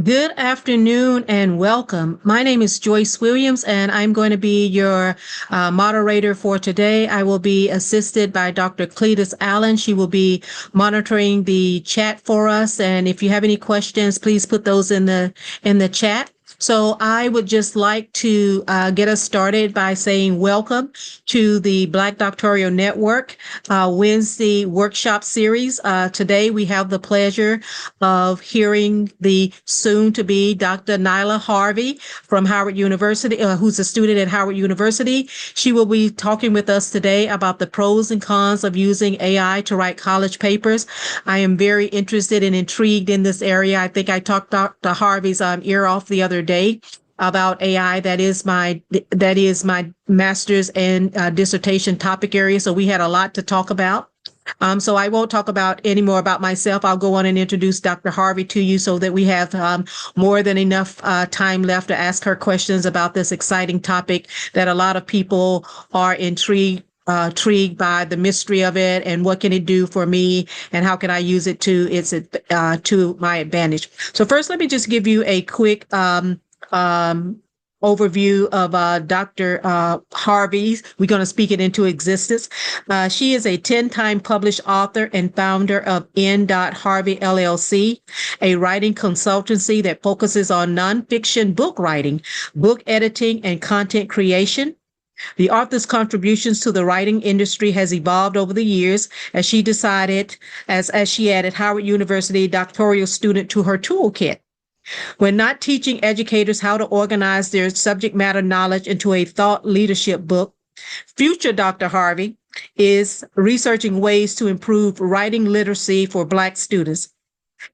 Good afternoon and welcome. My name is Joyce Williams, and I'm going to be your moderator for today. I will be assisted by Dr. Cletus Allen. She will be monitoring the chat for us. And if you have any questions, please put those in the chat. So I would just like to get us started by saying welcome to the Black Doctoral Network Wednesday workshop series. Today we have the pleasure of hearing the soon-to-be Dr. Nyla Harvey from Howard University, who's a student at Howard University. She will be talking with us today about the pros and cons of using AI to write college papers. I am very interested and intrigued in this area. I think I talked Dr. Harvey's ear off the other day about AI. That is my master's and dissertation topic area. So we had a lot to talk about. So I won't talk about any more about myself. I'll go on and introduce Dr. Harvey to you so that we have more than enough time left to ask her questions about this exciting topic that a lot of people are intrigued by the mystery of it and what can it do for me and how can I use it to my advantage. So first, let me just give you a quick overview of Dr. Harvey. We're going to speak it into existence. She is a 10-time published author and founder of N. Harvey LLC, a writing consultancy that focuses on nonfiction book writing, book editing, and content creation. The author's contributions to the writing industry has evolved over the years as she added Howard University doctoral student to her toolkit. We're not teaching educators how to organize their subject matter knowledge into a thought leadership book. Future Dr. Harvey is researching ways to improve writing literacy for Black students.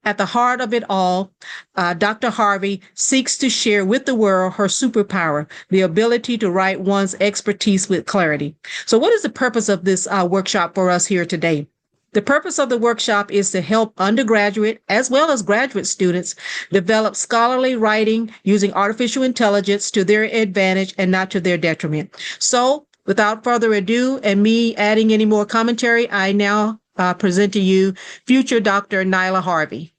At the heart of it all, Dr. Harvey seeks to share with the world her superpower, the ability to write one's expertise with clarity. So what is the purpose of this workshop for us here today? The purpose of the workshop is to help undergraduate as well as graduate students develop scholarly writing using artificial intelligence to their advantage and not to their detriment. So without further ado and me adding any more commentary, I now present to you future Dr. Nyla Harvey.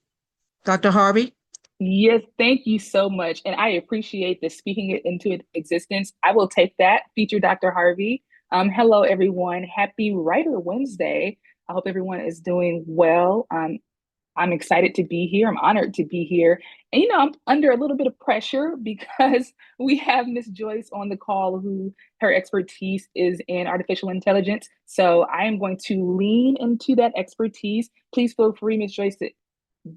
Dr. Harvey? Yes, thank you so much. And I appreciate the speaking it into existence. I will take that, feature Dr. Harvey. Hello, everyone. Happy Writer Wednesday. I hope everyone is doing well. I'm excited to be here. I'm honored to be here. And, I'm under a little bit of pressure because we have Miss Joyce on the call who her expertise is in artificial intelligence. So I am going to lean into that expertise. Please feel free, Miss Joyce, to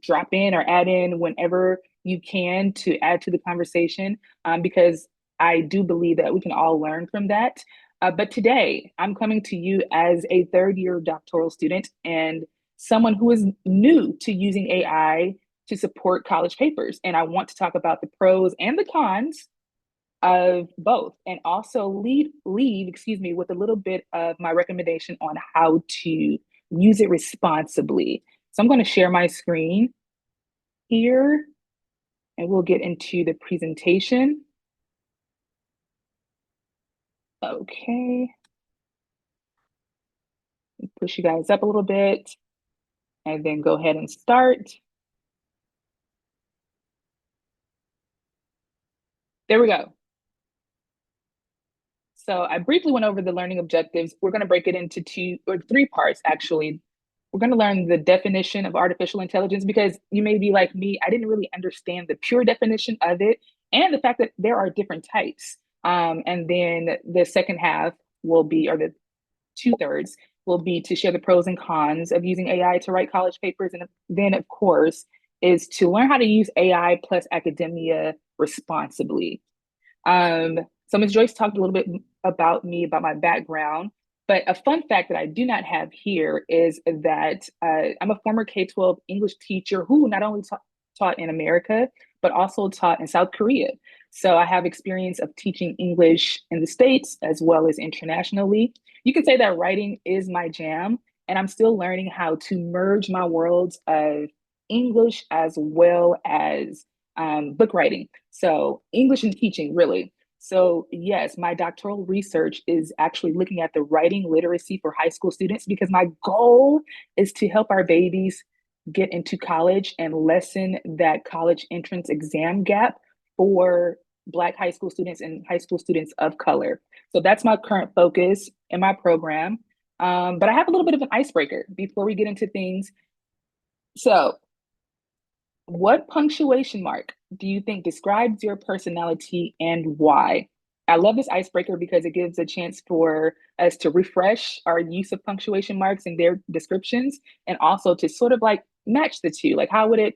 drop in or add in whenever you can to add to the conversation, because I do believe that we can all learn from that. But today, I'm coming to you as a third-year doctoral student and someone who is new to using AI to support college papers. And I want to talk about the pros and the cons of both, and also leave with a little bit of my recommendation on how to use it responsibly. So I'm going to share my screen here and we'll get into the presentation. Okay. Push you guys up a little bit and then go ahead and start. There we go. So I briefly went over the learning objectives. We're going to break it into two or three parts, actually. We're going to learn the definition of artificial intelligence because you may be like me, I didn't really understand the pure definition of it and the fact that there are different types. And then the second half will be, or the 2/3 will be to share the pros and cons of using AI to write college papers. And then, of course, is to learn how to use AI plus academia responsibly. So Ms. Joyce talked a little bit about me, about my background, but a fun fact that I do not have here is that I'm a former K-12 English teacher who not only taught in America, but also taught in South Korea. So I have experience of teaching English in the States as well as internationally. You can say that writing is my jam, and I'm still learning how to merge my worlds of English as well as book writing. So English and teaching, really. So yes, my doctoral research is actually looking at the writing literacy for high school students because my goal is to help our babies get into college and lessen that college entrance exam gap for Black high school students and high school students of color. So that's my current focus in my program. But I have a little bit of an icebreaker before we get into things. So, what punctuation mark do you think describes your personality and why? I love this icebreaker because it gives a chance for us to refresh our use of punctuation marks in their descriptions and also to sort of like match the two. Like, how would it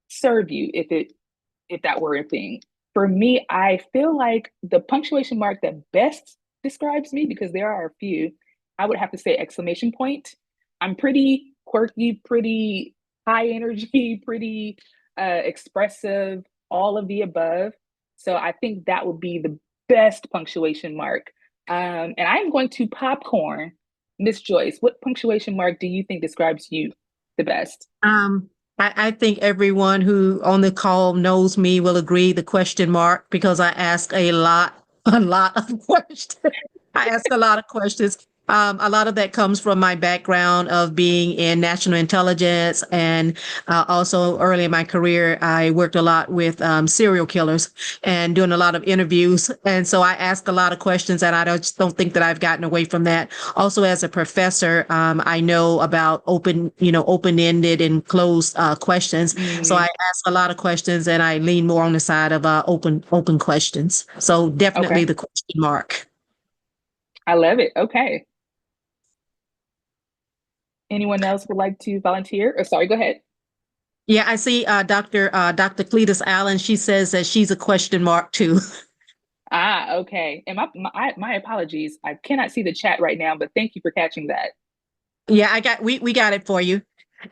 serve you if that were a thing? For me, I feel like the punctuation mark that best describes me, because there are a few, I would have to say exclamation point. I'm pretty quirky, pretty high energy, pretty expressive, all of the above. So I think that would be the best punctuation mark. And I'm going to popcorn. Miss Joyce, what punctuation mark do you think describes you the best? Um, I think everyone who on the call knows me will agree the question mark because I ask a lot of questions. I ask a lot of questions. A lot of that comes from my background of being in national intelligence, and also early in my career, I worked a lot with serial killers and doing a lot of interviews. And so I ask a lot of questions, and I don't think that I've gotten away from that. Also, as a professor, I know about open-ended and closed questions. So I Mm, ask a lot of questions, and I lean more on the side of open questions. So definitely okay, the question mark. I love it. Okay. Anyone else would like to volunteer? Or sorry, go ahead. Yeah, I see Dr. Cletus Allen. She says that she's a question mark too. Ah, okay. And my apologies. I cannot see the chat right now, but thank you for catching that. Yeah, we got it for you.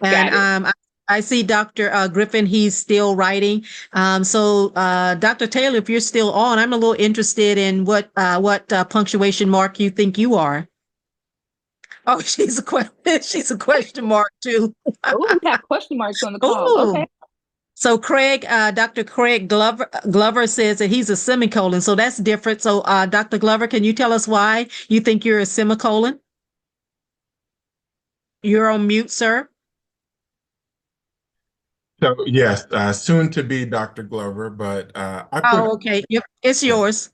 And Got it. I see Dr. Griffin, he's still writing. Dr. Taylor, if you're still on, I'm a little interested in what punctuation mark you think you are. Oh, she's a question. She's a question mark too. Oh, we have question marks on the call. Oh, Okay. so Dr. Craig Glover says that he's a semicolon. So that's different. So, Dr. Glover, can you tell us why you think you're a semicolon? You're on mute, sir. So yes, soon to be Dr. Glover, but I put Oh, okay. Yep, it's yeah, yours.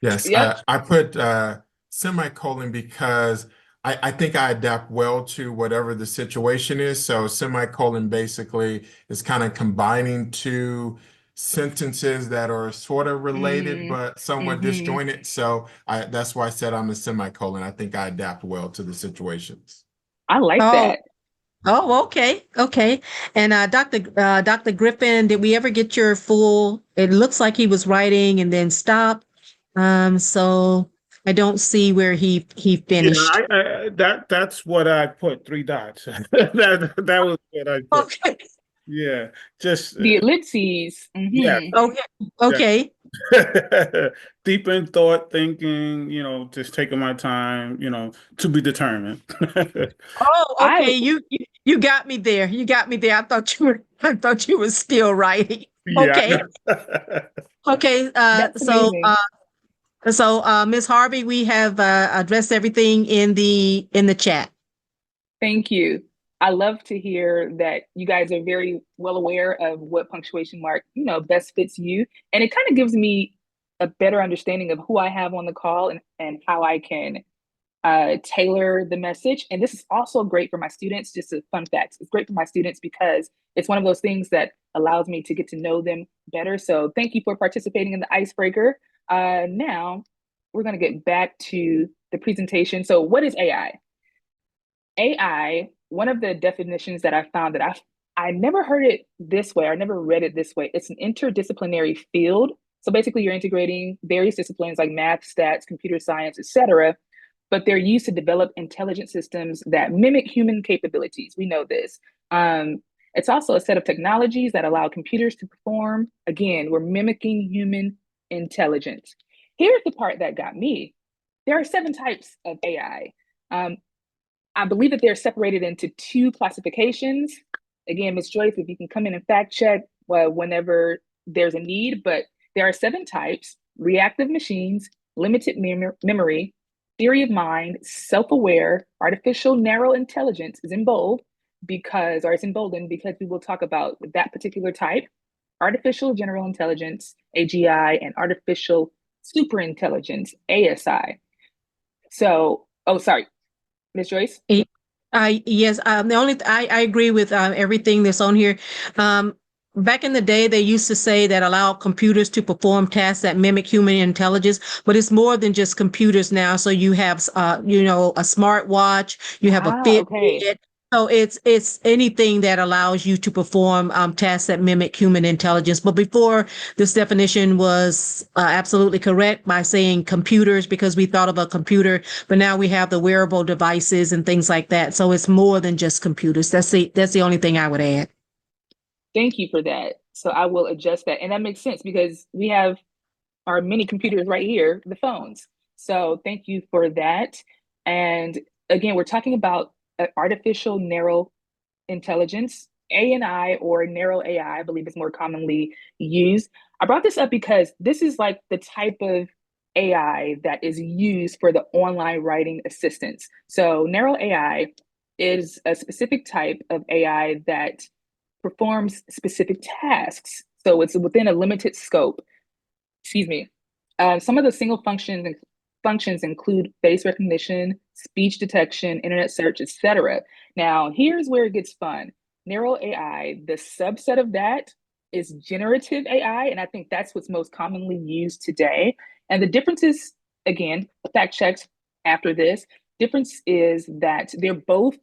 yes, Yep. I put semicolon because I think I adapt well to whatever the situation is. So semicolon basically is kind of combining two sentences that are sort of related Mm, but somewhat mm-hmm. disjointed. So that's why I said I'm a semicolon. I think I adapt well to the situations. I like Oh, that. oh, okay, okay. And Dr. Griffin, did we ever get your full? It looks like he was writing and then stopped. So I don't see where he Yeah, finished. that's what I put, three dots. That was what I put. Okay, Yeah, just The ellipses. yeah, Mm-hmm. okay, yeah. okay. Deep in thought, thinking, just taking my time, to be determined. Oh, I okay. You got me there. You got me there. I thought you were still writing. Yeah, Okay. Okay. that's amazing. Ms. Harvey, we have addressed everything in the chat. Thank you. I love to hear that you guys are very well aware of what punctuation mark, best fits you. And it kind of gives me a better understanding of who I have on the call and how I can tailor the message. And this is also great for my students. Just a fun fact. It's great for my students because it's one of those things that allows me to get to know them better. So thank you for participating in the icebreaker. Now we're going to get back to the presentation. So what is AI? AI, one of the definitions that I found that I never heard it this way, I never read it this way. It's an interdisciplinary field. So basically you're integrating various disciplines like math, stats, computer science, etc., but they're used to develop intelligent systems that mimic human capabilities. We know this. It's also a set of technologies that allow computers to perform. Again, we're mimicking human intelligence. Here's the part that got me. There are 7 types of AI. I believe that they're separated into 2 classifications. Again, Ms. Joyce, if you can come in and fact check whenever there's a need, but there are 7 types: reactive machines, limited memory, theory of mind, self-aware, artificial narrow intelligence is in bold, because, or it's emboldened because we will talk about that particular type, artificial general intelligence, AGI, and artificial superintelligence, ASI. So, oh, sorry, Ms. Joyce? Yes, I agree with everything that's on here. Back in the day, they used to say that allow computers to perform tasks that mimic human intelligence, but it's more than just computers now. So you have, a smartwatch, you have a Okay. Fitbit. So it's anything that allows you to perform tasks that mimic human intelligence. But before, this definition was absolutely correct by saying computers because we thought of a computer, but now we have the wearable devices and things like that. So it's more than just computers. That's the only thing I would add. Thank you for that. So I will adjust that. And that makes sense because we have our mini computers right here, the phones. So thank you for that. And again, we're talking about artificial narrow intelligence, ANI or narrow AI, I believe is more commonly used. I brought this up because this is like the type of AI that is used for the online writing assistance. So narrow AI is a specific type of AI that performs specific tasks. So it's within a limited scope. Excuse me. Some of the single functions include face recognition, speech detection, internet search, etc. Now, here's where it gets fun. Narrow AI, the subset of that is generative AI, and I think that's what's most commonly used today. And the difference is, again, fact checks after this. Difference is that they're both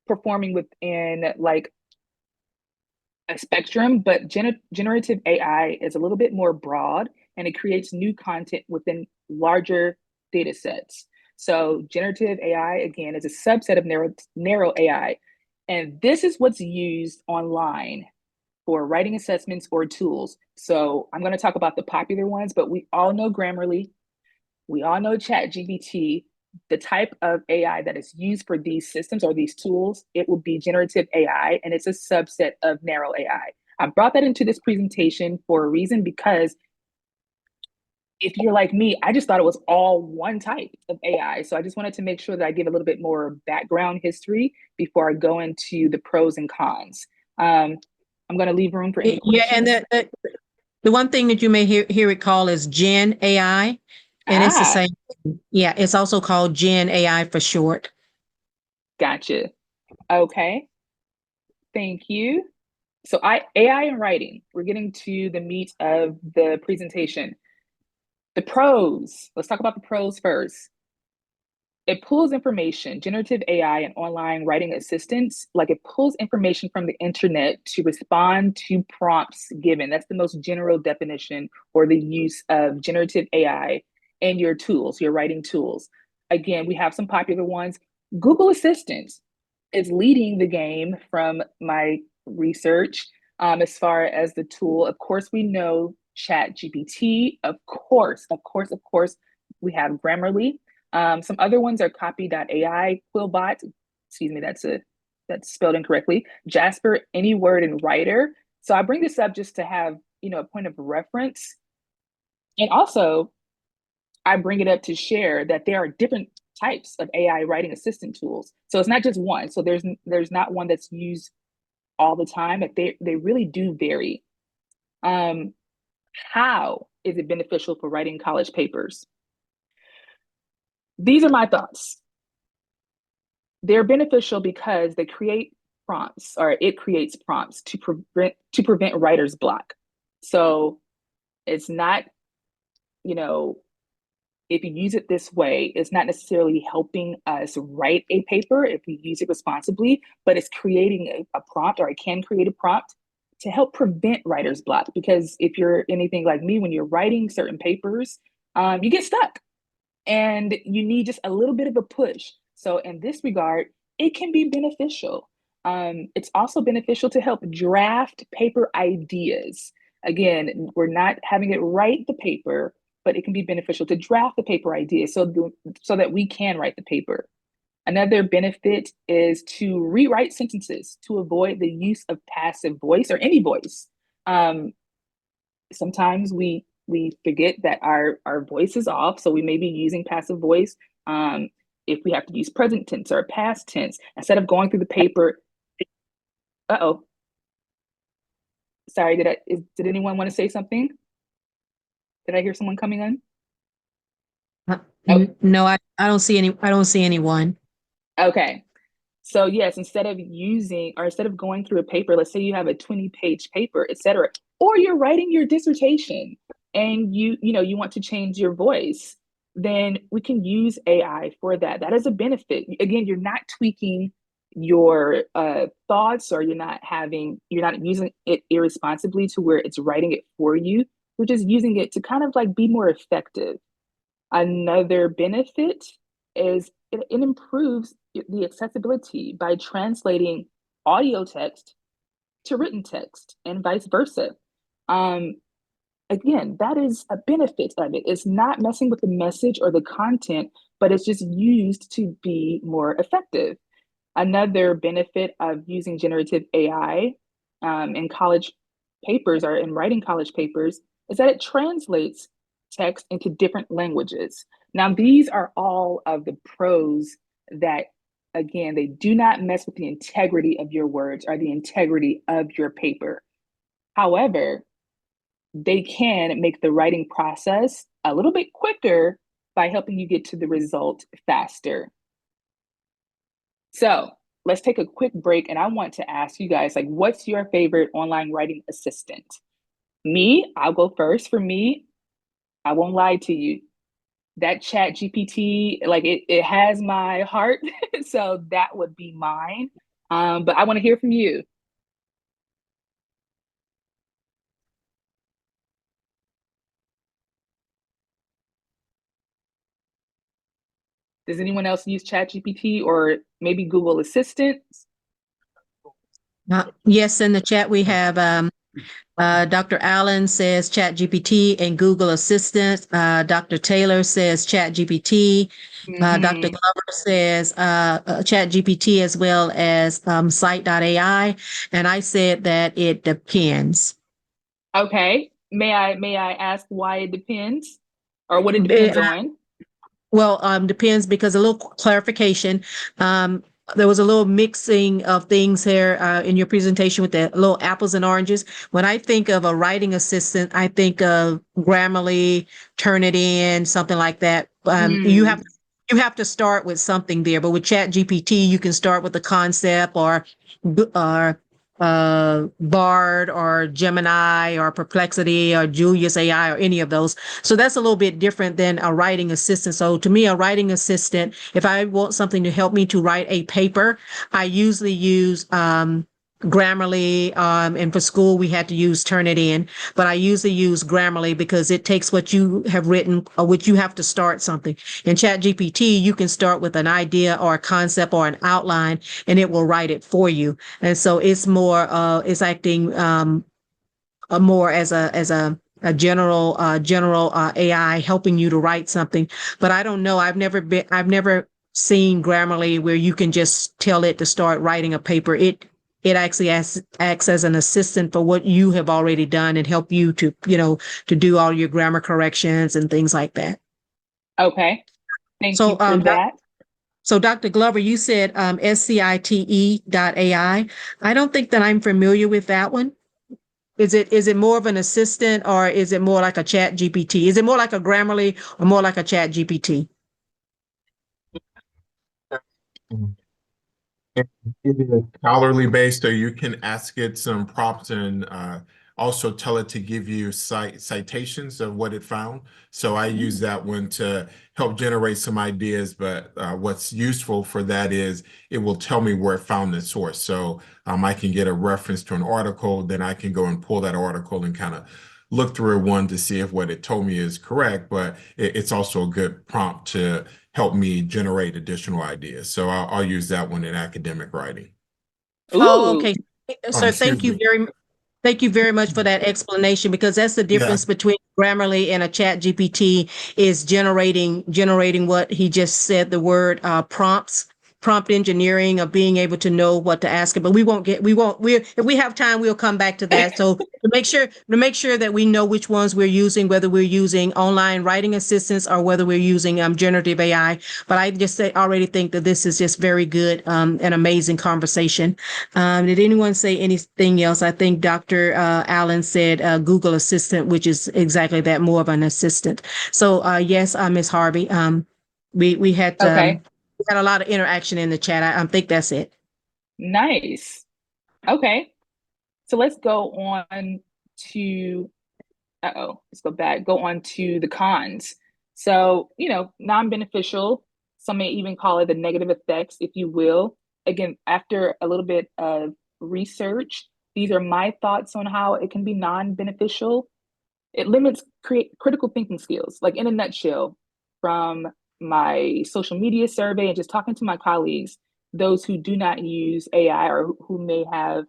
performing within like a spectrum, but generative AI is a little bit more broad and it creates new content within larger data sets. So generative AI, again, is a subset of narrow AI. And this is what's used online for writing assessments or tools. So I'm going to talk about the popular ones, but we all know Grammarly. We all know ChatGPT. The type of AI that is used for these systems or these tools, it will be generative AI, and it's a subset of narrow AI. I brought that into this presentation for a reason because if you're like me, I just thought it was all one type of AI. So I just wanted to make sure that I give a little bit more background history before I go into the pros and cons. I'm going to leave room for any Yeah, and questions. the one thing that you may hear it called is Gen AI, and it's the Ah, same. Yeah, it's also called Gen AI for short. gotcha. Okay, thank you. So AI and writing, we're getting to the meat of the presentation. The pros, let's talk about the pros first. It pulls information, generative AI and online writing assistance, like it pulls information from the internet to respond to prompts given. That's the most general definition or the use of generative AI in your tools, your writing tools. Again, we have some popular ones. Google Assistant is leading the game from my research as far as the tool. Of course, we know ChatGPT. Of course, we have Grammarly. Some other ones are copy.ai, Quillbot, excuse me, that's spelled incorrectly, Jasper, Anyword, and Writer. So I bring this up just to have, a point of reference. And also, I bring it up to share that there are different types of AI writing assistant tools. So it's not just one. So there's not one that's used all the time, but they really do vary. How is it beneficial for writing college papers? These are my thoughts. They're beneficial because they create prompts, or it creates prompts to prevent writer's block. So it's not, you know, if you use it this way, it's not necessarily helping us write a paper if we use it responsibly, but it's creating a prompt, or it can create a prompt to help prevent writer's block. Because if you're anything like me, when you're writing certain papers, you get stuck and you need just a little bit of a push. So in this regard, it can be beneficial. It's also beneficial to help draft paper ideas. Again, we're not having it write the paper, but it can be beneficial to draft the paper idea so that we can write the paper. Another benefit is to rewrite sentences to avoid the use of passive voice or any voice. Sometimes we forget that our voice is off, so we may be using passive voice. If we have to use present tense or past tense, instead of going through the paper Uh-oh. Sorry, did anyone want to say something? Did I hear someone coming in? Oh, No, I don't see any, I don't see anyone. okay. So yes, instead of using or instead of going through a paper, let's say you have a 20-page paper, et cetera, or you're writing your dissertation and you want to change your voice, then we can use AI for that. That is a benefit. Again, you're not tweaking your thoughts, or you're not using it irresponsibly to where it's writing it for you. We're just using it to kind of like be more effective. Another benefit is it improves the accessibility by translating audio text to written text and vice versa. Um, Again, that is a benefit of it. It's not messing with the message or the content, but it's just used to be more effective. Another benefit of using generative AI in college papers or in writing college papers is that it translates text into different languages. Now, these are all of the pros that, again, they do not mess with the integrity of your words or the integrity of your paper. However, they can make the writing process a little bit quicker by helping you get to the result faster. So let's take a quick break. And I want to ask you guys, like, what's your favorite online writing assistant? Me, I'll go first. For me, I won't lie to you. That chat GPT, like it has my heart. So that would be mine. But I want to hear from you. Does anyone else use chat GPT or maybe Google Assistant? Yes, in the chat we have Dr. Allen says ChatGPT and Google Assistant. Dr. Taylor says ChatGPT. Dr. Mm-hmm. Glover says ChatGPT as well as Site.ai. And I said that it depends. Okay. May I ask why it depends or what it depends on? Well, depends because a little clarification. Um, there was a little mixing of things here in your presentation with the little apples and oranges. When I think of a writing assistant, I think of Grammarly, Turnitin, something like that. Mm. You have to start with something there, but with Chat GPT, you can start with the concept or Bard or Gemini or Perplexity or Julius AI or any of those. So that's a little bit different than a writing assistant. So to me, a writing assistant, if I want something to help me to write a paper, I usually use Grammarly, and for school we had to use Turnitin, but I usually use Grammarly because it takes what you have written or what you have to start something. In Chat GPT, you can start with an idea or a concept or an outline, and it will write it for you. And so it's acting more as a general AI helping you to write something. But I don't know. I've never seen Grammarly where you can just tell it to start writing a paper. It actually acts as an assistant for what you have already done and help you to, to do all your grammar corrections and things like that. Okay. Thank So, you for that. So, Dr. Glover, you said SCITE.ai. I don't think that I'm familiar with that one. Is it more of an assistant or is it more like a chat GPT? Is it more like a Grammarly or more like a chat GPT? It is scholarly based, so you can ask it some prompts and also tell it to give you citations of what it found. So I use that one to help generate some ideas, but what's useful for that is it will tell me where it found the source. So I can get a reference to an article, then I can go and pull that article and kind of look through one to see if what it told me is correct, but it's also a good prompt to help me generate additional ideas. So I'll use that one in academic writing. Oh, Ooh. okay. Sir, Excuse me. thank you very much for that explanation because that's the Yeah. difference between Grammarly and a chat GPT is generating what he just said, the word prompts prompt engineering of being able to know what to ask it, but we if we have time, we'll come back to that. So to make sure that we know which ones we're using, whether we're using online writing assistants or whether we're using generative AI. But I just already think that this is just very good, and amazing conversation. Did anyone say anything else? I think Dr. Allen said Google Assistant, which is exactly that, more of an assistant. So yes, Ms. Harvey, we had Okay, we had a lot of interaction in the chat. I think that's it. nice. Okay, so let's go on to, let's go back, go on to the cons. So, non-beneficial, some may even call it the negative effects, if you will. Again, after a little bit of research, these are my thoughts on how it can be non-beneficial. It limits critical thinking skills. Like, in a nutshell, from my social media survey and just talking to my colleagues, those who do not use AI or who may have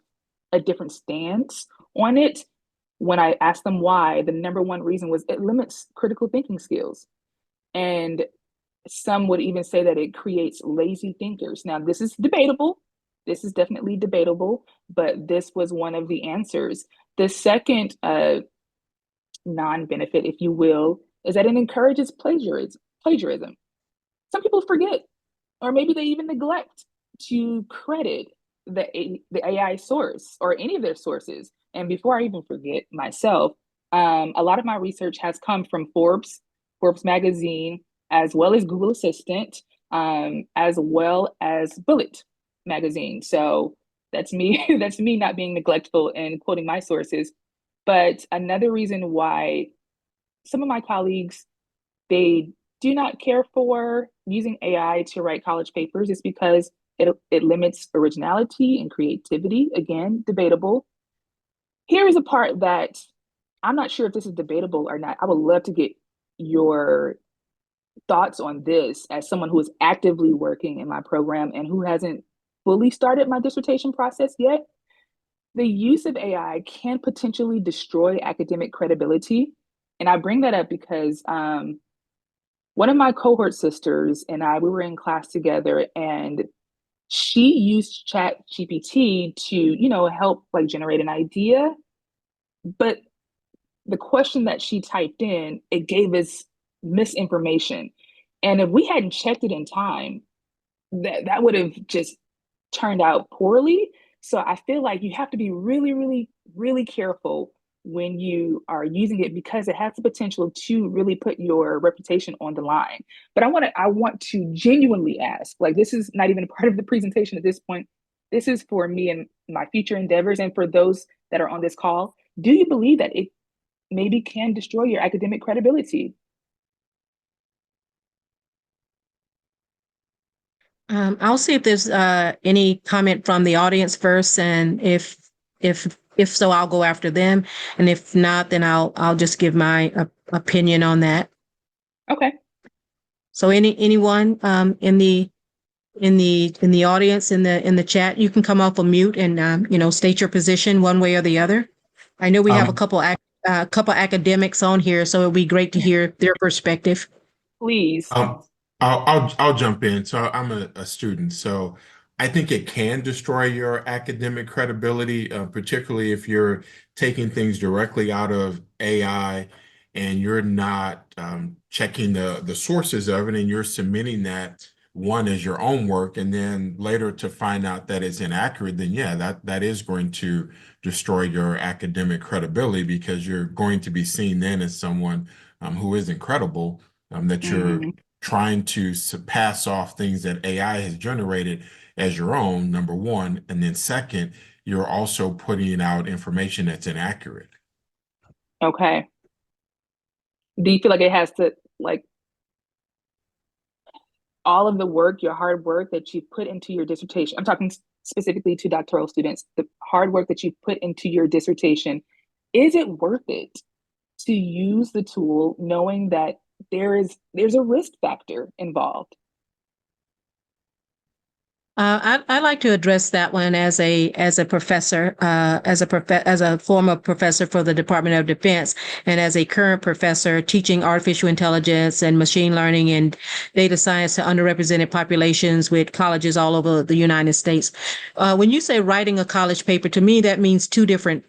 a different stance on it, when I asked them why, the number one reason was it limits critical thinking skills. And some would even say that it creates lazy thinkers. Now, this is debatable. This is definitely debatable, but this was one of the answers. The second non-benefit, if you will, is that it encourages plagiarism. Some people forget, or maybe they even neglect to credit the AI source or any of their sources. And before I even forget myself, a lot of my research has come from Forbes magazine, as well as Google Assistant, as well as Bullet magazine. So that's me. That's me not being neglectful and quoting my sources. But another reason why some of my colleagues, they do not care for using AI to write college papers is because it limits originality and creativity. Again, debatable. Here is a part that I'm not sure if this is debatable or not. I would love to get your thoughts on this as someone who is actively working in my program and who hasn't fully started my dissertation process yet. The use of AI can potentially destroy academic credibility. And I bring that up because one of my cohort sisters and I, we were in class together, and she used Chat GPT to, help like generate an idea. But the question that she typed in, it gave us misinformation. And if we hadn't checked it in time, that would have just turned out poorly. So I feel like you have to be really, really, really careful when you are using it, because it has the potential to really put your reputation on the line. But I want to genuinely ask, like, this is not even a part of the presentation at this point. This is for me and my future endeavors, and for those that are on this call. Do you believe that it maybe can destroy your academic credibility? I'll see if there's any comment from the audience first, and if so, I'll go after them, and if not, then I'll just give my opinion on that. Okay. So anyone in the audience, in the chat, you can come off of mute and state your position one way or the other. I know we have a couple academics on here, so it'll be great to hear their perspective. Please. I'll jump in. So I'm a student, so I think it can destroy your academic credibility, particularly if you're taking things directly out of AI and you're not checking the sources of it, and you're submitting that one as your own work, and then later to find out that it's inaccurate. Then yeah, that is going to destroy your academic credibility, because you're going to be seen then as someone who isn't credible, that you're trying to pass off things that AI has generated as your own, number one. And then second, you're also putting out information that's inaccurate. Okay. Do you feel like it has to, like, all of the work, your hard work that you put into your dissertation, I'm talking specifically to doctoral students, the hard work that you put into your dissertation, is it worth it to use the tool knowing that there's a risk factor involved? I like to address that one as a professor, as a former professor for the Department of Defense, and as a current professor teaching artificial intelligence and machine learning and data science to underrepresented populations with colleges all over the United States. When you say writing a college paper, to me that means two different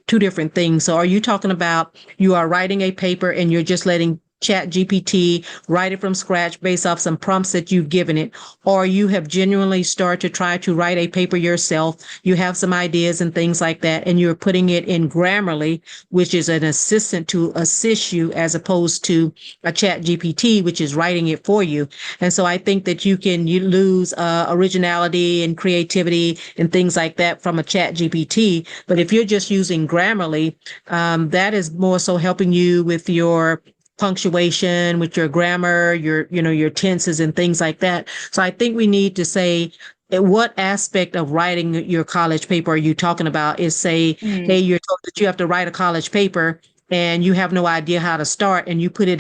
things. So, are you talking about you are writing a paper and you're just letting Chat GPT write it from scratch based off some prompts that you've given it, or you have genuinely started to try to write a paper yourself. You have some ideas and things like that, and you're putting it in Grammarly, which is an assistant to assist you as opposed to a Chat GPT, which is writing it for you. And so I think that you lose originality and creativity and things like that from a Chat GPT. But if you're just using Grammarly, that is more so helping you with your punctuation, with your grammar, your tenses and things like that. So I think we need to say what aspect of writing your college paper are you talking about? Is say, hey, you're told that you have to write a college paper and you have no idea how to start, and you put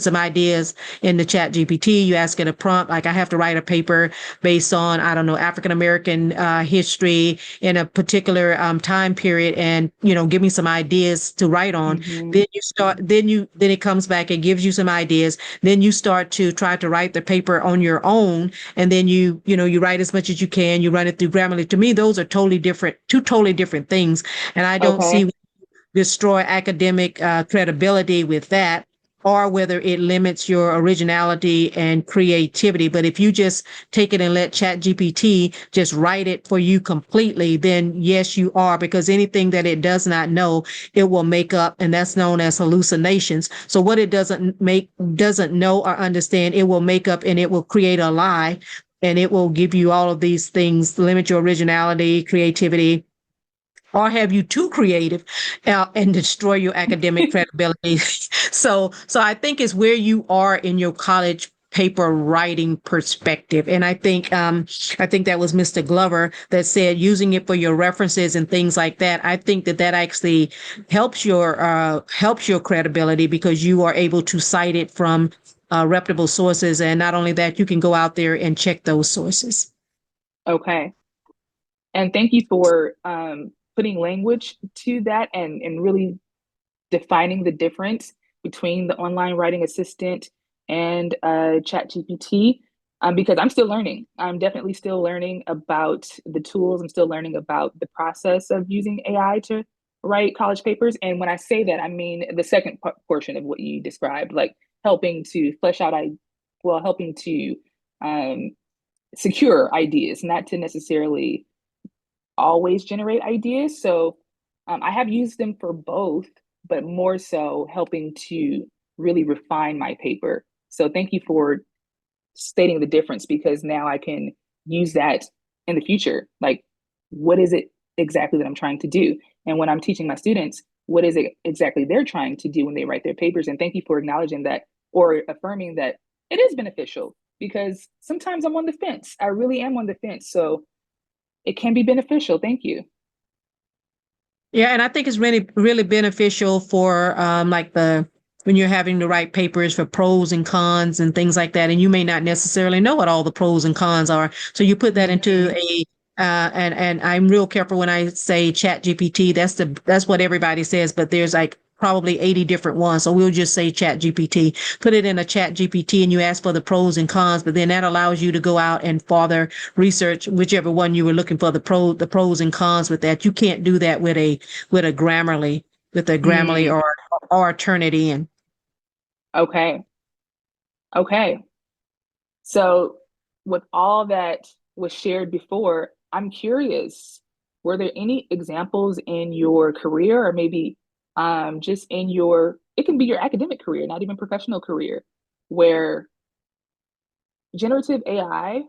some ideas in the Chat GPT. You ask it a prompt, like I have to write a paper based on, I don't know, African American history in a particular time period, and give me some ideas to write on. Then it comes back and gives you some ideas. Then you start to try to write the paper on your own, and then you write as much as you can. You run it through Grammarly. To me, those are two totally different things, and I don't Okay. see destroy academic credibility with that, or whether it limits your originality and creativity. But if you just take it and let Chat GPT just write it for you completely, then yes, you are, because anything that it does not know, it will make up, and that's known as hallucinations. So what it doesn't know or understand, it will make up, and it will create a lie, and it will give you all of these things, limit your originality, creativity, or have you too creative and destroy your academic credibility. So I think it's where you are in your college paper writing perspective. And I think that was Mr. Glover that said using it for your references and things like that. I think that actually helps your credibility, because you are able to cite it from reputable sources. And not only that, you can go out there and check those sources. Okay. And thank you for putting language to that and really defining the difference between the online writing assistant and ChatGPT, because I'm still learning. I'm definitely still learning about the tools. I'm still learning about the process of using AI to write college papers. And when I say that, I mean the second portion of what you described, like helping to flesh out, helping to um, secure ideas, not to necessarily always generate ideas. So I have used them for both, but more so helping to really refine my paper. So thank you for stating the difference, because now I can use that in the future. Like, what is it exactly that I'm trying to do? And when I'm teaching my students, what is it exactly they're trying to do when they write their papers? And thank you for acknowledging that, or affirming that it is beneficial, because sometimes I'm on the fence. I really am on the fence. So it can be beneficial. Thank you. Yeah, and I think it's really, really beneficial for like when you're having to write papers for pros and cons and things like that, and you may not necessarily know what all the pros and cons are. So you put that into a and I'm real careful when I say Chat GPT. That's what everybody says, but there's like probably 80 different ones. So we'll just say Chat GPT. Put it in a Chat GPT and you ask for the pros and cons, but then that allows you to go out and further research whichever one you were looking for, the pros and cons with that. You can't do that with a Grammarly or Turnitin. Okay. Okay. So with all that was shared before, I'm curious, were there any examples in your career, or maybe just in it can be your academic career, not even professional career, where generative AI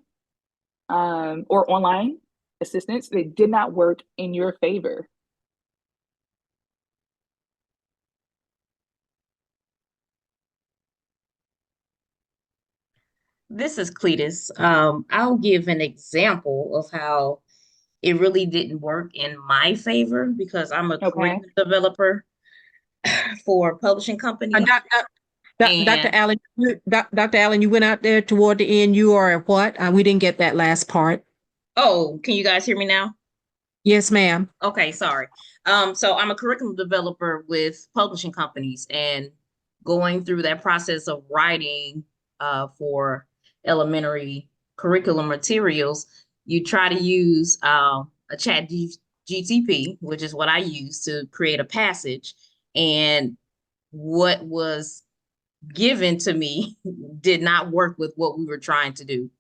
or online assistance, they did not work in your favor? This is Cletus. I'll give an example of how it really didn't work in my favor because I'm a Okay. creative developer for a publishing Uh, company. doc, Dr. And Allen, Dr. Allen, you went out there toward the end. You are a what? We didn't get that last part. Oh, can you guys hear me now? Yes, ma'am. Okay, sorry. So I'm a curriculum developer with publishing companies, and going through that process of writing for elementary curriculum materials, you try to use a GTP, which is what I use to create a passage. And what was given to me did not work with what we were trying to do.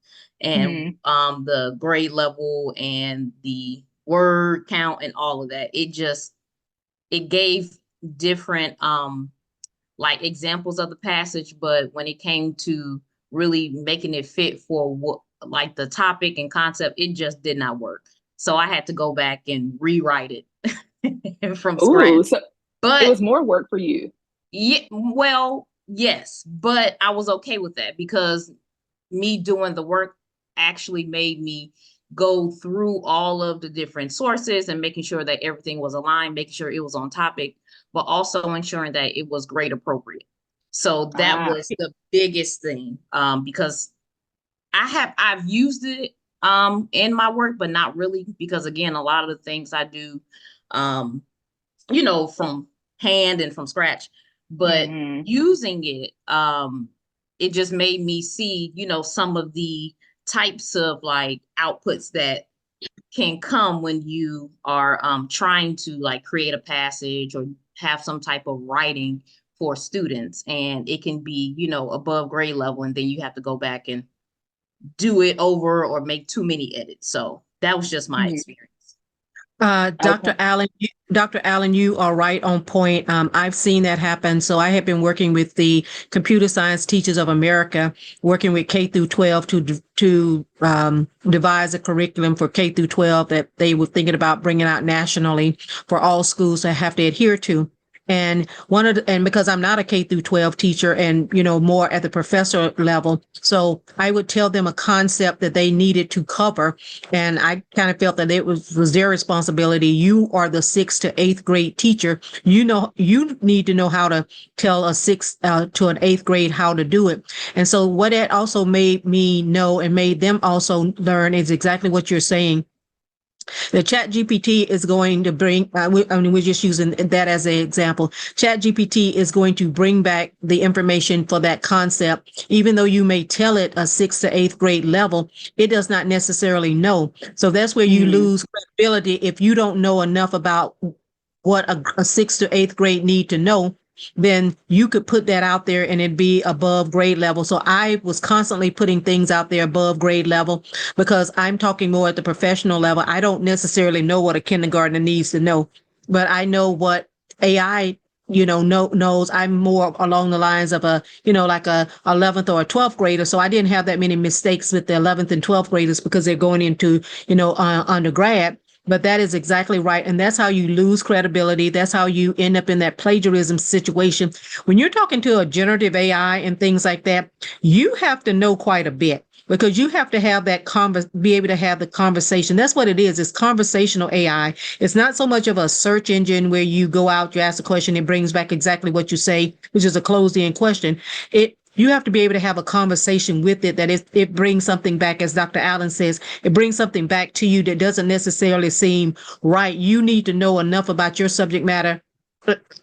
And the grade level and the word count and all of that, it gave different like examples of the passage, but when it came to really making it fit for what, like the topic and concept, it just did not work. So I had to go back and rewrite it from scratch. Ooh, so But it was more work for you. yeah, well, yes, but I was okay with that because me doing the work actually made me go through all of the different sources and making sure that everything was aligned, making sure it was on topic, but also ensuring that it was grade appropriate. So that Ah, was the biggest thing, because I've used it in my work, but not really, because again, a lot of the things I do um from hand and from scratch, but using it, it just made me see, some of the types of like outputs that can come when you are trying to like create a passage or have some type of writing for students, and it can be, above grade level, and then you have to go back and do it over or make too many edits. So that was just my experience. Dr. okay. Allen, Dr. Allen, you are right on point. I've seen that happen. So I have been working with the Computer Science Teachers of America, working with K through 12 to devise a curriculum for K through 12 that they were thinking about bringing out nationally for all schools to have to adhere to. And because I'm not a K through 12 teacher and, more at the professor level. So I would tell them a concept that they needed to cover. And I kind of felt that it was their responsibility. You are the 6th to 8th grade teacher. You need to know how to tell a 6th to an 8th grade how to do it. And so what it also made me know and made them also learn is exactly what you're saying. The chat GPT is going to bring, we're just using that as an example. Chat GPT is going to bring back the information for that concept. Even though you may tell it a 6th to 8th grade level, it does not necessarily know. So that's where you lose credibility if you don't know enough about what a 6th to 8th grade need to know. Then you could put that out there and it'd be above grade level. So I was constantly putting things out there above grade level because I'm talking more at the professional level. I don't necessarily know what a kindergartner needs to know, but I know what AI, knows. I'm more along the lines of like a 11th or a 12th grader. So I didn't have that many mistakes with the 11th and 12th graders because they're going into, undergrad. But that is exactly right. And that's how you lose credibility. That's how you end up in that plagiarism situation. When you're talking to a generative AI and things like that, you have to know quite a bit because you have to have that be able to have the conversation. That's what it is. It's conversational AI. It's not so much of a search engine where you go out, you ask a question, it brings back exactly what you say, which is a closed end question. You have to be able to have a conversation with it that it brings something back, as Dr. Allen says, it brings something back to you that doesn't necessarily seem right. You need to know enough about your subject matter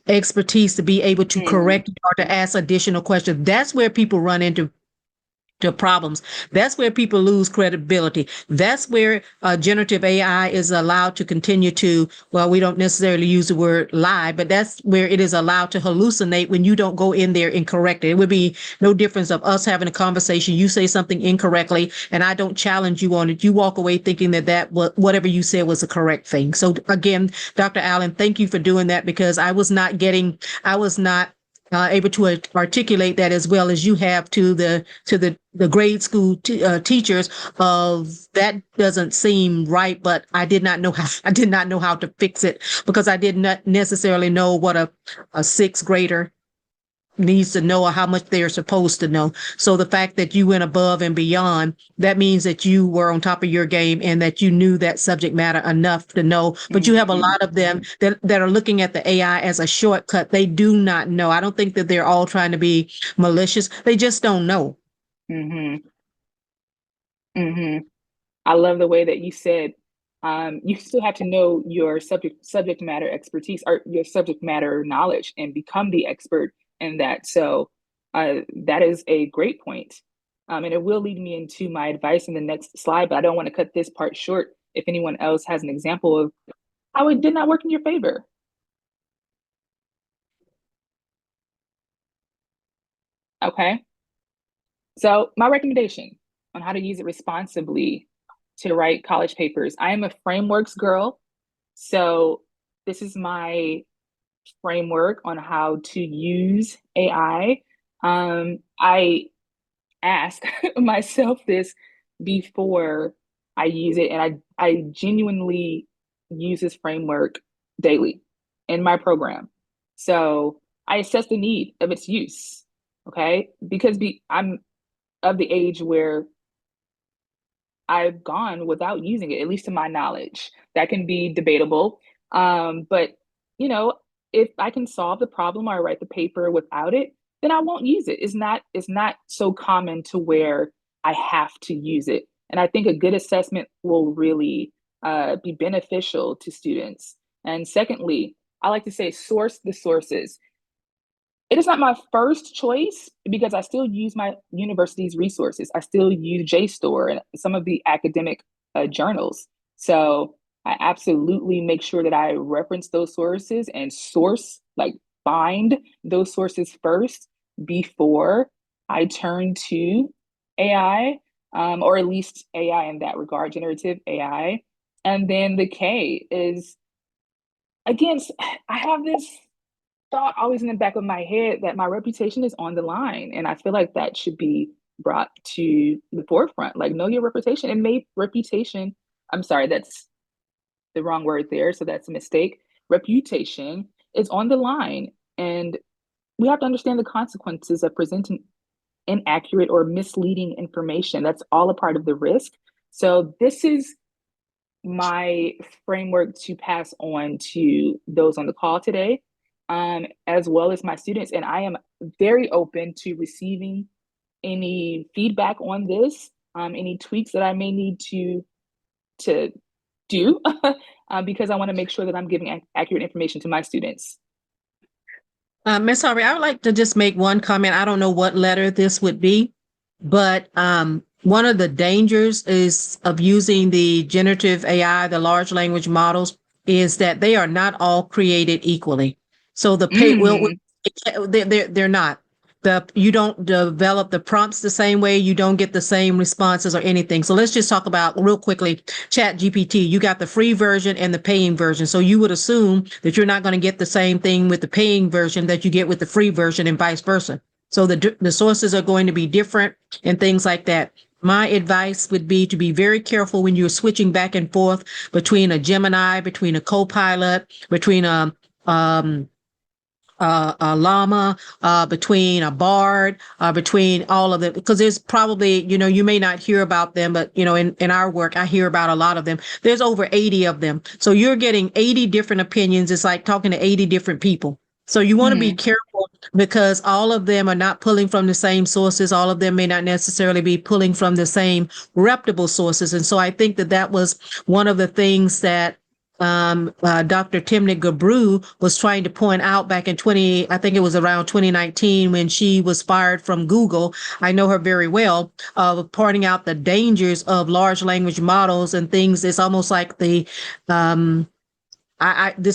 expertise to be able to correct or to ask additional questions. That's where people run into problems. That's where people lose credibility. That's where generative AI is allowed to continue to, well, we don't necessarily use the word lie, but that's where it is allowed to hallucinate when you don't go in there and correct it. It would be no difference of us having a conversation. You say something incorrectly and I don't challenge you on it. You walk away thinking that whatever you said was the correct thing. So again, Dr. Allen, thank you for doing that because I was not able to articulate that as well as you have to the grade school teachers of that doesn't seem right, but I did not know how to fix it because I did not necessarily know what a 6th grader needs to know or how much they're supposed to know. So the fact that you went above and beyond, that means that you were on top of your game and that you knew that subject matter enough to know. But you have a lot of them that are looking at the AI as a shortcut. They do not know. I don't think that they're all trying to be malicious. They just don't know. Mm-hmm. Mm-hmm. I love the way that you said you still have to know your subject matter expertise or your subject matter knowledge and become the expert in that. So that is a great point. And it will lead me into my advice in the next slide, but I don't want to cut this part short if anyone else has an example of how it did not work in your favor. Okay. So my recommendation on how to use it responsibly to write college papers. I am a frameworks girl. So this is my framework on how to use AI. I ask myself this before I use it, and I genuinely use this framework daily in my program. So I assess the need of its use. Okay, because I'm of the age where I've gone without using it, at least to my knowledge. That can be debatable. But you know, if I can solve the problem or write the paper without it, then I won't use it. It's not so common to where I have to use it. And I think a good assessment will really be beneficial to students. And secondly, I like to say source the sources. It is not my first choice because I still use my university's resources. I still use JSTOR and some of the academic journals. So I absolutely make sure that I reference those sources and like find those sources first before I turn to AI, or at least AI in that regard, generative AI. And then the K is, again, I have this thought always in the back of my head that my reputation is on the line. And I feel like that should be brought to the forefront. Like, know your reputation and reputation. I'm sorry, that's the wrong word there. So that's a mistake. Reputation is on the line. And we have to understand the consequences of presenting inaccurate or misleading information. That's all a part of the risk. So this is my framework to pass on to those on the call today, as well as my students. And I am very open to receiving any feedback on this, any tweaks that I may need to do, because I want to make sure that I'm giving accurate information to my students. Ms. Harvey, I would like to just make one comment. I don't know what letter this would be, but one of the dangers is of using the generative AI, the large language models, is that they are not all created equally. So they're not. You don't develop the prompts the same way. You don't get the same responses or anything. So let's just talk about real quickly, Chat GPT. You got the free version and the paying version. So you would assume that you're not going to get the same thing with the paying version that you get with the free version and vice versa. So the sources are going to be different and things like that. My advice would be to be very careful when you're switching back and forth between a Gemini, between a Copilot, between a llama, between a bard, between all of them, because there's probably, you may not hear about them, but in our work, I hear about a lot of them. There's over 80 of them. So you're getting 80 different opinions. It's like talking to 80 different people. So you want to be careful because all of them are not pulling from the same sources. All of them may not necessarily be pulling from the same reputable sources. And so I think that was one of the things that Dr. Timnit Gebru was trying to point out back in I think it was around 2019 when she was fired from Google. I know her very well, pointing out the dangers of large language models and things. It's almost like this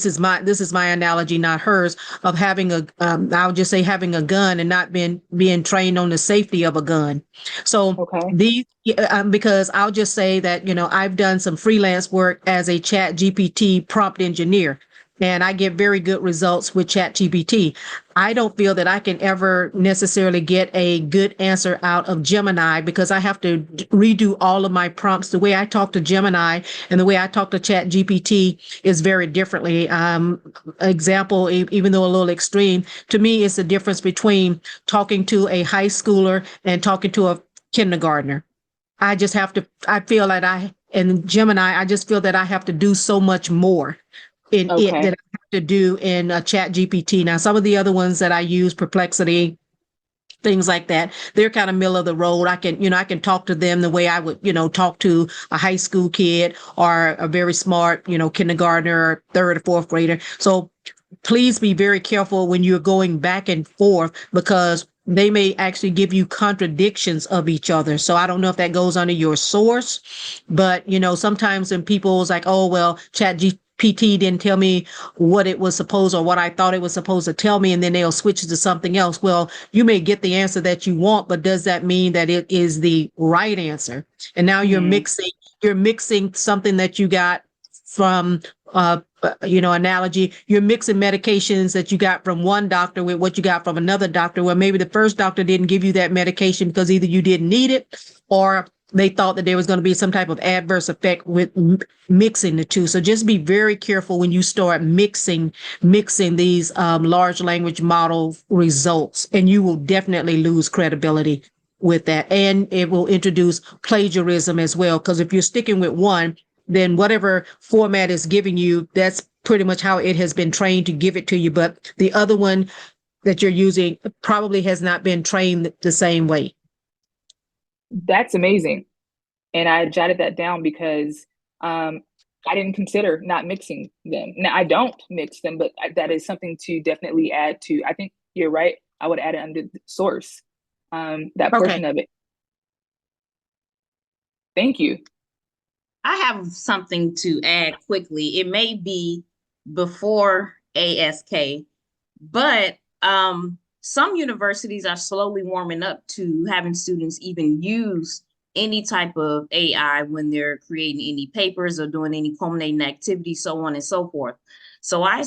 is my analogy, not hers, of having I'll just say having a gun and not being trained on the safety of a gun. So because I'll just say that, I've done some freelance work as a Chat GPT prompt engineer, and I get very good results with Chat GPT. I don't feel that I can ever necessarily get a good answer out of Gemini because I have to redo all of my prompts. The way I talk to Gemini and the way I talk to Chat GPT is very differently. Example, even though a little extreme, to me, it's the difference between talking to a high schooler and talking to a kindergartner. I feel that in Gemini, I just feel that I have to do so much more in it that I have to do in Chat GPT. Now, some of the other ones that I use, Perplexity, things like that. They're kind of middle of the road. I can talk to them the way I would, talk to a high school kid or a very smart, kindergartner or third or fourth grader. So please be very careful when you're going back and forth, because they may actually give you contradictions of each other. So I don't know if that goes under your source, but sometimes when people's like, oh, well, ChatGPT didn't tell me what it was supposed or what I thought it was supposed to tell me, and then they'll switch to something else. Well, you may get the answer that you want, but does that mean that it is the right answer? And now you're mixing something that you got from analogy, you're mixing medications that you got from one doctor with what you got from another doctor, where maybe the first doctor didn't give you that medication because either you didn't need it or they thought that there was going to be some type of adverse effect with mixing the two. So just be very careful when you start mixing these large language model results, and you will definitely lose credibility with that. And it will introduce plagiarism as well, because if you're sticking with one, then whatever format is giving you, that's pretty much how it has been trained to give it to you. But the other one that you're using probably has not been trained the same way. That's amazing. And I jotted that down because I didn't consider not mixing them. Now, I don't mix them, but that is something to definitely add to. I think you're right. I would add it under the source, that portion of it. Thank you. I have something to add quickly. It may be before ASK, but some universities are slowly warming up to having students even use any type of AI when they're creating any papers or doing any culminating activities, so on and so forth. So I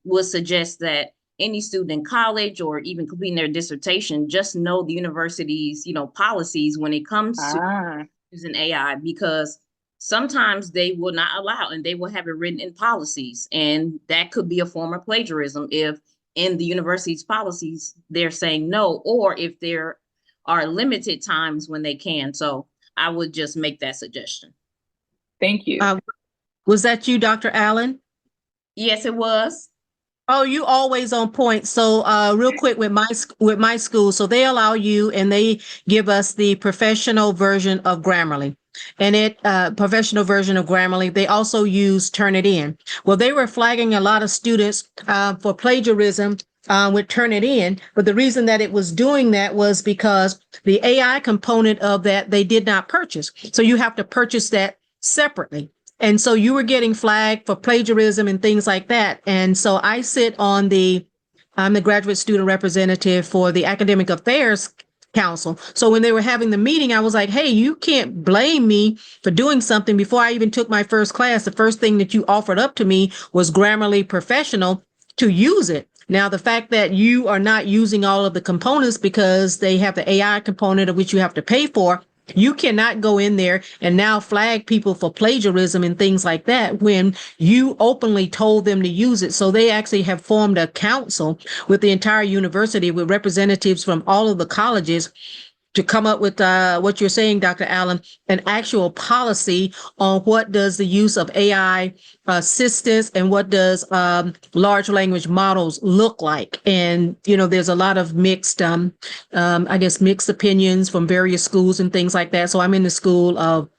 would suggest that any student in college or even completing their dissertation just know the university's, policies when it comes to using AI, because sometimes they will not allow, and they will have it written in policies. And that could be a form of plagiarism if in the university's policies, they're saying no, or if there are limited times when they can. So I would just make that suggestion. Thank you. Was that you, Dr. Allen? Yes, it was. Oh, you always on point. So real quick with my school, so they allow you, and they give us the professional version of Grammarly. And professional version of Grammarly, they also use Turnitin. Well, they were flagging a lot of students for plagiarism with Turnitin, but the reason that it was doing that was because the AI component of that they did not purchase. So you have to purchase that separately. And so you were getting flagged for plagiarism and things like that. And so I'm the graduate student representative for the Academic Affairs Council. So when they were having the meeting, I was like, hey, you can't blame me for doing something. Before I even took my first class, the first thing that you offered up to me was Grammarly Professional to use it. Now, the fact that you are not using all of the components because they have the AI component of which you have to pay for, you cannot go in there and now flag people for plagiarism and things like that when you openly told them to use it. So they actually have formed a council with the entire university with representatives from all of the colleges to come up with what you're saying, Dr. Allen, an actual policy on what does the use of AI assistance and what does large language models look like. And, there's a lot of mixed opinions from various schools and things like that. So I'm in the School of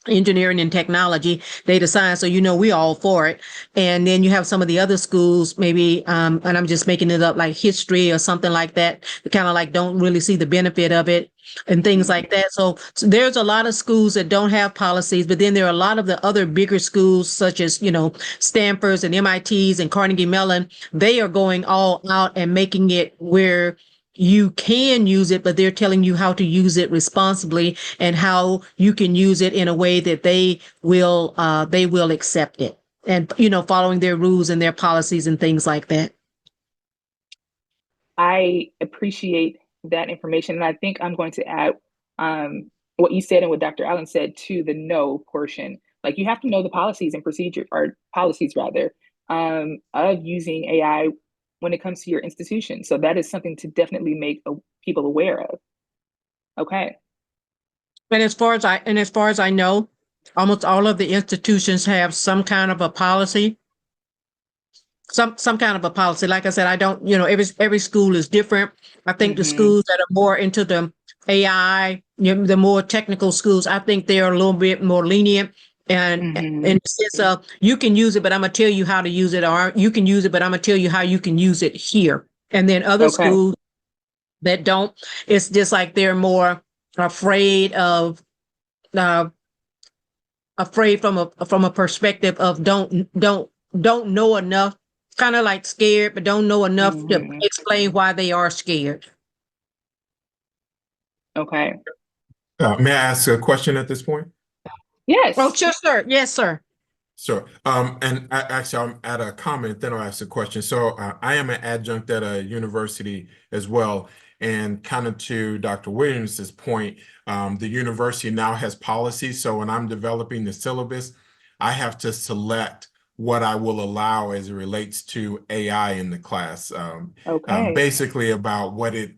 Engineering and Technology, data science. So, we all for it. And then you have some of the other schools, maybe, and I'm just making it up, like history or something like that, kind of like don't really see the benefit of it and things like that. So there's a lot of schools that don't have policies, but then there are a lot of the other bigger schools, such as, Stanford's and MIT's and Carnegie Mellon. They are going all out and making it where you can use it, but they're telling you how to use it responsibly and how you can use it in a way that they will accept it, and following their rules and their policies and things like that. I appreciate that information, and I think I'm going to add what you said and what Dr. Allen said to the no portion. Like, you have to know the policies and policies of using AI when it comes to your institution. So that is something to definitely make people aware of. Okay. And as far as I know, almost all of the institutions have some kind of a policy some kind of a policy. Like I said, I don't, every school is different. I think the schools that are more into the AI, the more technical schools, I think they're a little bit more lenient. And in the sense of you can use it, but I'm gonna tell you how to use it, or you can use it, but I'm gonna tell you how you can use it here. And then other schools that don't, it's just like they're more afraid of from a perspective of don't know enough, kind of like scared, but don't know enough to explain why they are scared. Okay. May I ask a question at this point? Yes. Oh, sure, sir. Yes, sir. Sure. And actually, I'm at a comment, then I'll ask a question. So I am an adjunct at a university as well. And kind of to Dr. Williams's point, the university now has policies. So when I'm developing the syllabus, I have to select what I will allow as it relates to AI in the class. Basically about what it,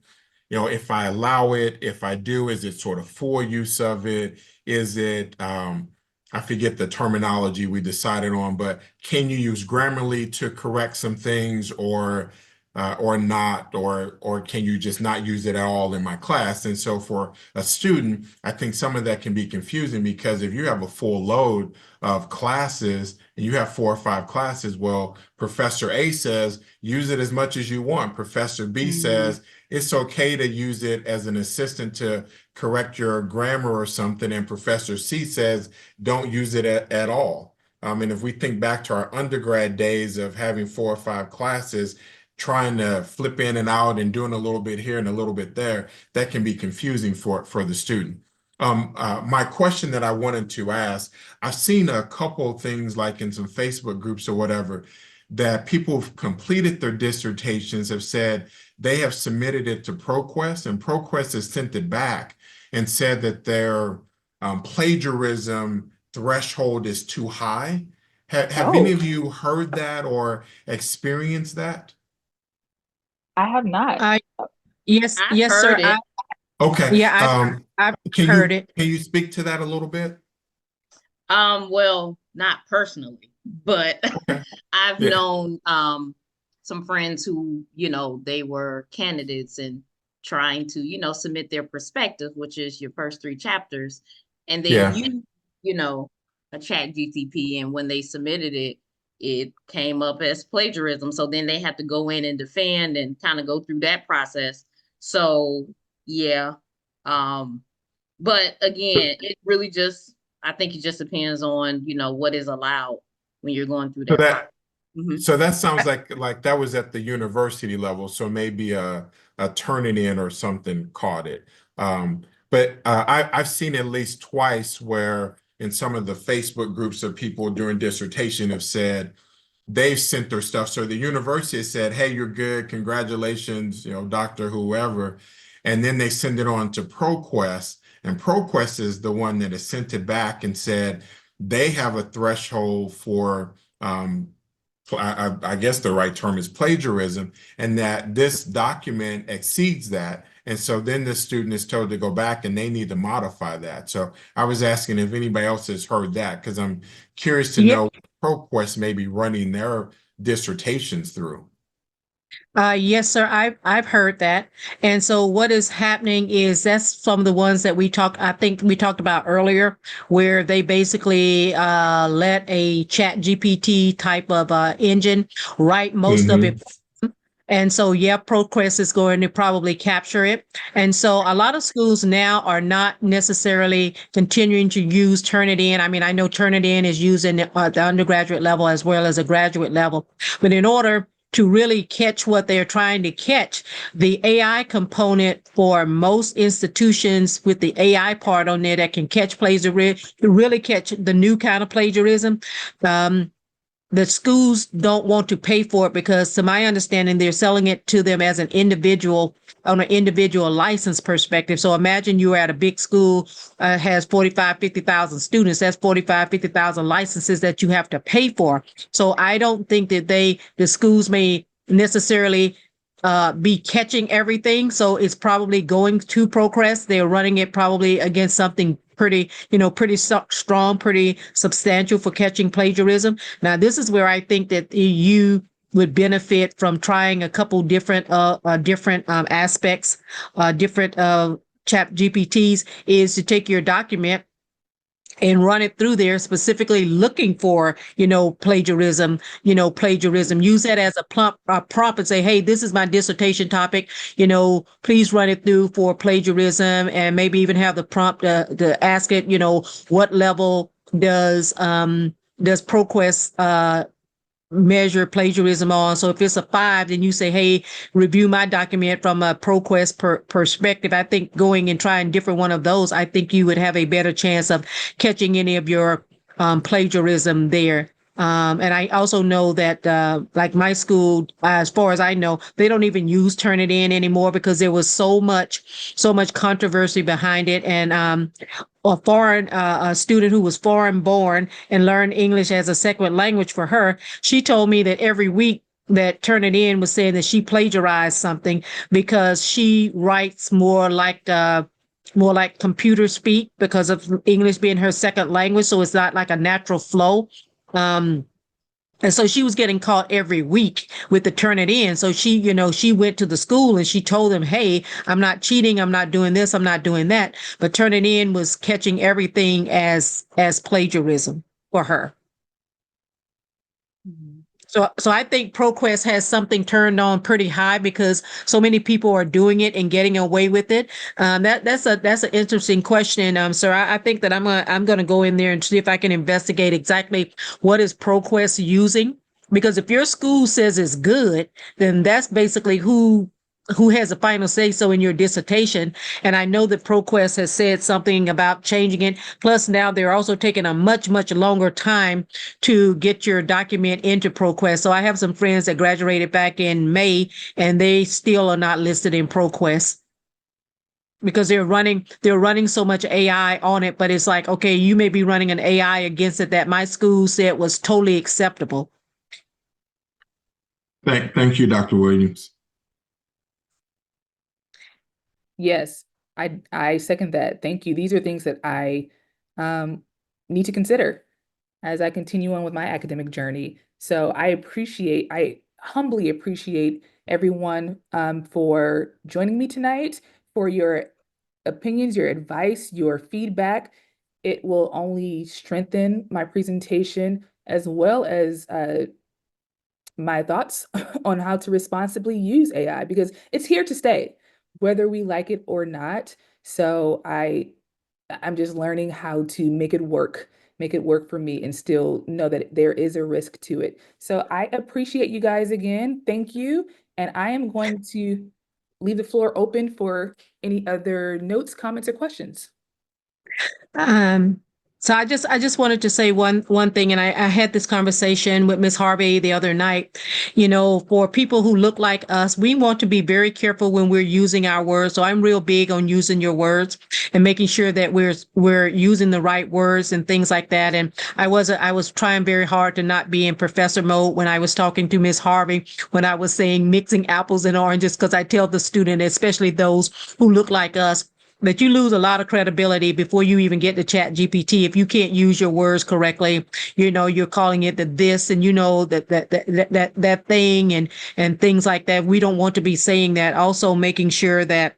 if I allow it, if I do, is it sort of full use of it? Is it, I forget the terminology we decided on, but can you use Grammarly to correct some things or not, or can you just not use it at all in my class? And so for a student, I think some of that can be confusing because if you have a full load of classes and you have 4 or 5 classes, well, Professor A says, use it as much as you want. Professor B says, it's okay to use it as an assistant to correct your grammar or something. And Professor C says, don't use it at all. And if we think back to our undergrad days of having 4 or 5 classes, trying to flip in and out and doing a little bit here and a little bit there, that can be confusing for the student. My question that I wanted to ask, I've seen a couple of things like in some Facebook groups or whatever, that people have completed their dissertations have said they have submitted it to ProQuest and ProQuest has sent it back and said that their plagiarism threshold is too high. Have any of you heard that or experienced that? I have not. Yes, sir. Heard it. Okay. Yeah, I've heard it. Can you speak to that a little bit? Well, not personally, but I've known some friends who, they were candidates and trying to, submit their perspective, which is your first 3 chapters, and they used, a chat GTP, and when they submitted it, it came up as plagiarism. So then they had to go in and defend and kind of go through that process. So yeah. But again, it really I think it just depends on, what is allowed when you're going through that. So that sounds like that was at the university level. So maybe a Turnitin or something caught it. But I've seen at least twice where in some of the Facebook groups of people during dissertation have said they've sent their stuff. So the university has said, hey, you're good. Congratulations, doctor, whoever. And then they send it on to ProQuest. And ProQuest is the one that has sent it back and said they have a threshold for, I guess the right term is plagiarism, and that this document exceeds that. And so then the student is told to go back and they need to modify that. So I was asking if anybody else has heard that, because I'm curious to know what ProQuest may be running their dissertations through. Yes, sir. I've heard that. And so what is happening is that's some of the ones that I think we talked about earlier, where they basically let a chat GPT type of engine write most of it. And so, ProQuest is going to probably capture it. And so a lot of schools now are not necessarily continuing to use Turnitin. I mean, I know Turnitin is used in the undergraduate level as well as a graduate level. But in order to really catch what they're trying to catch, the AI component for most institutions with the AI part on there that can catch plagiarism, to really catch the new kind of plagiarism, the schools don't want to pay for it because, to my understanding, they're selling it to them as an individual on an individual license perspective. So imagine you're at a big school, has 45, 50,000 students. That's 45, 50,000 licenses that you have to pay for. So I don't think that the schools may necessarily be catching everything. So it's probably going to ProQuest. They're running it probably against something pretty strong, pretty substantial for catching plagiarism. Now, this is where I think that you would benefit from trying a couple different aspects, different chat GPTs, is to take your document and run it through there, specifically looking for, plagiarism, use that as a prompt and say, hey, this is my dissertation topic, please run it through for plagiarism, and maybe even have the prompt to ask it, what level does ProQuest measure plagiarism on. So if it's a 5, then you say, hey, review my document from a ProQuest perspective. I think going and trying different one of those, I think you would have a better chance of catching any of your plagiarism there. And I also know that, like my school, as far as I know, they don't even use Turnitin anymore because there was so much controversy behind it. And a student who was foreign born and learned English as a second language for her, she told me that every week that Turnitin was saying that she plagiarized something because she writes more like computer speak because of English being her second language. So it's not like a natural flow. And so she was getting caught every week with the Turnitin. So she went to the school and she told them, hey, I'm not cheating. I'm not doing this. I'm not doing that. But Turnitin was catching everything as plagiarism for her. So I think ProQuest has something turned on pretty high because so many people are doing it and getting away with it. That's an interesting question, sir. I think that I'm gonna go in there and see if I can investigate exactly what is ProQuest using, because if your school says it's good, then that's basically who has the final say so in your dissertation. And I know that ProQuest has said something about changing it. Plus now they're also taking a much longer time to get your document into ProQuest. So I have some friends that graduated back in May and they still are not listed in ProQuest because they're running so much AI on it. But it's like, okay, you may be running an AI against it that my school said was totally acceptable. Thank you, Dr. Williams. Yes, I second that. Thank you. These are things that I need to consider as I continue on with my academic journey. So I humbly appreciate everyone for joining me tonight, for your opinions, your advice, your feedback. It will only strengthen my presentation as well as my thoughts on how to responsibly use AI, because it's here to stay, whether we like it or not. So I'm just learning how to make it work for me and still know that there is a risk to it. So I appreciate you guys again. Thank you. And I am going to leave the floor open for any other notes, comments, or questions. So I just wanted to say one thing, and I had this conversation with Ms. Harvey the other night. For people who look like us, we want to be very careful when we're using our words. So I'm real big on using your words and making sure that we're using the right words and things like that. And I was trying very hard to not be in professor mode when I was talking to Ms. Harvey, when I was saying mixing apples and oranges, because I tell the student, especially those who look like us, that you lose a lot of credibility before you even get to Chat GPT if you can't use your words correctly. You're calling it this and that thing and things like that. We don't want to be saying that. Also making sure that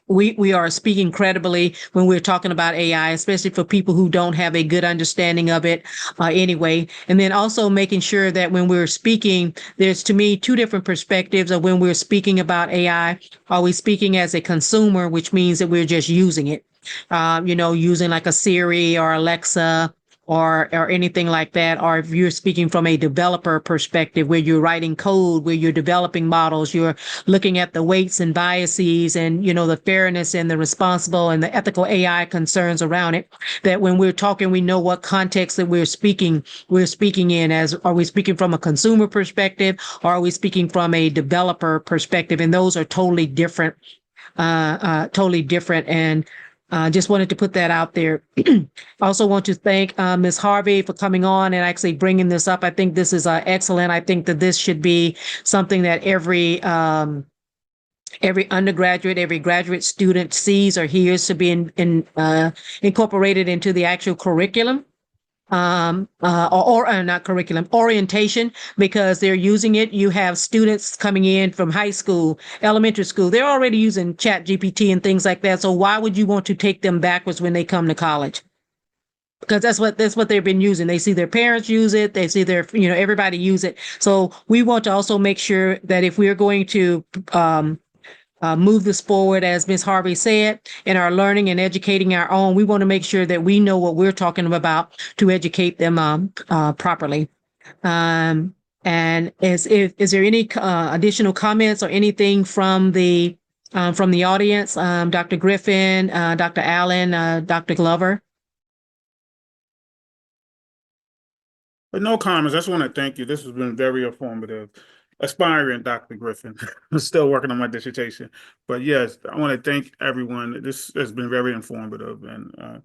we are speaking credibly when we're talking about AI, especially for people who don't have a good understanding of it anyway. And then also making sure that when we're speaking, there's, to me, two different perspectives of when we're speaking about AI. Are we speaking as a consumer, which means that we're just using it, using like a Siri or Alexa or anything like that, or if you're speaking from a developer perspective where you're writing code, where you're developing models, you're looking at the weights and biases and, the fairness and the responsible and the ethical AI concerns around it, that when we're talking, we know what context that we're speaking in. As are we speaking from a consumer perspective, or are we speaking from a developer perspective? And those are totally different. And just wanted to put that out there. Also want to thank Ms. Harvey for coming on and actually bringing this up. I think this is excellent. I think that this should be something that every undergraduate, every graduate student sees or hears to be incorporated into the actual curriculum. not curriculum, orientation, because they're using it. You have students coming in from high school, elementary school. They're already using Chat GPT and things like that. So why would you want to take them backwards when they come to college? Because that's what they've been using. They see their parents use it. They see their, everybody use it. So we want to also make sure that if we're going to move this forward, as Ms. Harvey said, in our learning and educating our own, we want to make sure that we know what we're talking about to educate them properly. And is there any additional comments or anything from the audience? Dr. Griffin, Dr. Allen, Dr. Glover? But no comments. I just want to thank you. This has been very informative. Aspiring Dr. Griffin. I'm still working on my dissertation. But yes, I want to thank everyone. This has been very informative and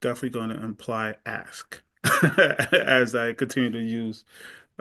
definitely going to imply ask as I continue to use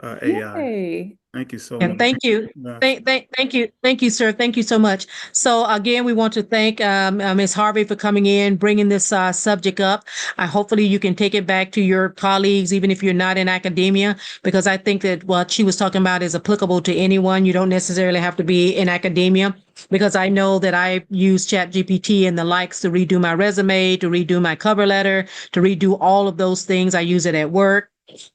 AI. Yay. Thank you so And much. thank you. Yes. Thank you, sir. Thank you so much. So again, we want to thank Ms. Harvey for coming in, bringing this subject up. Hopefully you can take it back to your colleagues, even if you're not in academia, because I think that what she was talking about is applicable to anyone. You don't necessarily have to be in academia, because I know that I use Chat GPT and the likes to redo my resume, to redo my cover letter, to redo all of those things. I use it at work.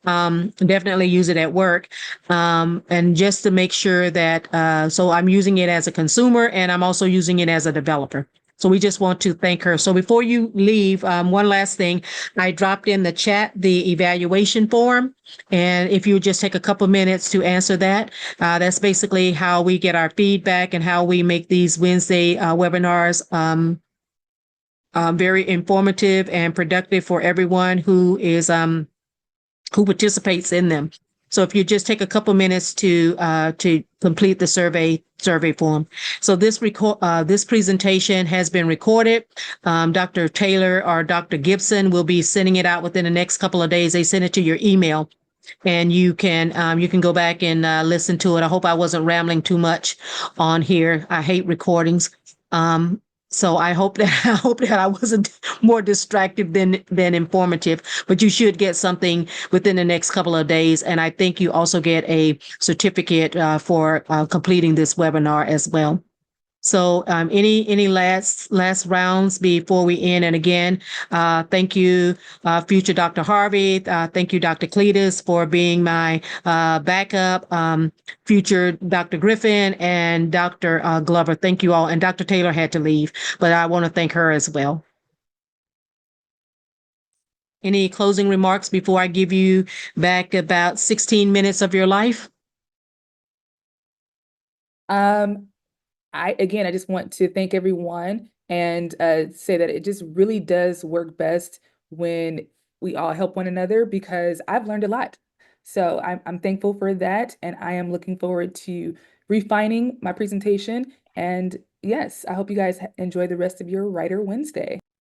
Definitely use it at work. And just to make sure that, so I'm using it as a consumer and I'm also using it as a developer. So we just want to thank her. So before you leave, one last thing, I dropped in the chat the evaluation form. And if you would just take a couple minutes to answer that, that's basically how we get our feedback and how we make these Wednesday webinars very informative and productive for everyone who is who participates in them. So if you just take a couple minutes to complete the survey form. So this presentation has been recorded. Dr. Taylor or Dr. Gibson will be sending it out within the next couple of days. They send it to your email, and you can go back and listen to it. I hope I wasn't rambling too much on here. I hate recordings. So I hope that I wasn't more distracted than informative, but you should get something within the next couple of days. And I think you also get a certificate for completing this webinar as well. So any last rounds before we end? And again, thank you, future Dr. Harvey. Thank you, Dr. Cletus, for being my backup. Future Dr. Griffin and Dr. Glover. Thank you all. And Dr. Taylor had to leave, but I want to thank her as well. Any closing remarks before I give you back about 16 minutes of your life? I just want to thank everyone and say that it just really does work best when we all help one another, because I've learned a lot. So I'm thankful for that, and I am looking forward to refining my presentation. And yes, I hope you guys enjoy the rest of your Writer Wednesday.